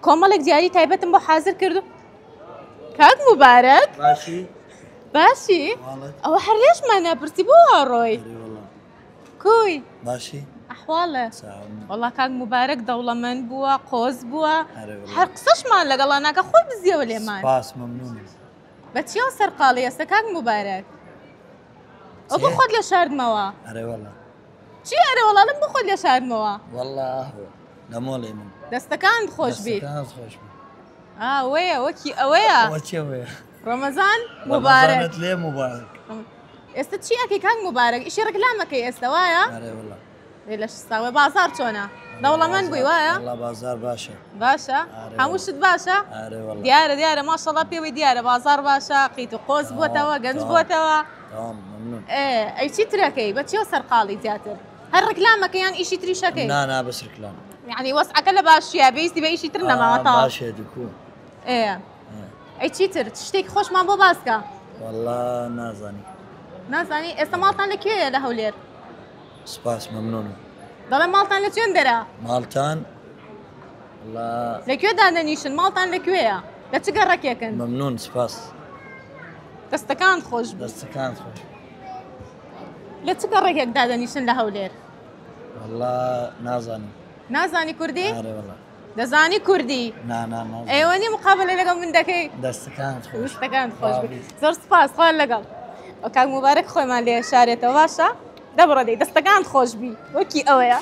کۆمەڵێک دیاری تایبەتم بۆ حازر کردو کاک مبارەک باشی باشی ئەوە هەر لێشمانە پرسی بۆ ڕۆی کوی باشی ئەحواڵە وەڵا کاک مبارەک دەوڵەمەند بووە قۆز بووە هەر قسەشمان لەگەڵا ناکە خۆی بزیەوە لێمان سپاس مەمنون بە چیەوە سەرقاڵی ئێستا کاک مبارەک ئەو بۆ خۆت لێ شاردمەوە ئەرێ وەڵا چی ئەرێ وەڵام بۆ خۆت لێ شاردمەوە وەڵا لە مۆڵێ من دەستەکانت خۆش بێت دەستەکانت خۆش بێت ئەوەیە وەکی ئەوەیە وەچێوەیە ڕەمەزان مبارەک لێ مبارەک ئێستا چی ئەکەی کاک مبارەک ئیشی ڕکلامەکەی ئێستا وایە ئەرێ وەڵا لە شستاوە بازار چۆنە دەوڵەمەند بووی وایە وەڵا بازار باشە باشە هەموو شت باشە ئەرێ وەڵا دیارە ماشەڵڵا پێوەی دیارە بازار باشە قیت و قۆز بووەتەوە گەنج بووەتەوە تەواو مەمنون ئەی چی ترەکەی بە چیەوە سەرقاڵی زیاتر هەر ڕکلامەکە یان ئیشی تریشەکەی نا بەس ڕکلام یعنی وەسعەکە لە باشیە بەیستی بە ئیشی تر نەماوە تاوە باشێ دوکو ئەی چیتر شتێکی خۆشمان بۆ باسکە وەڵا نازانی نازانی ئێستا ماڵتان لەکوێیە لە هەولێر سپاس مەمنون دەڵێ ماڵتان لە چێن دەرە ماڵتان وەڵا لەکوێ دادەنیشن ماڵتان لەکوێیە لە چ گەڕەکێکن مەمنون سپاس دەستەکان خۆش بوو دەستەکان خۆش لە چ گەڕێکێک دادەنیشن لە هەولێر وەڵا نازانی نازانی کوردی ئەرێ وەڵا دەزانی کوردی نازانی ئێوەنی مقابلە لەگەڵ من دەکەی دەستەکانت خۆش دەستەکان خۆش بوو زۆر سپاس خۆ لەگەڵ کاک مبارەک خۆیمان لێ شارێتەوە باشە دەبڕە دەی دەستەکان خۆش بی وەکی ئەوەیە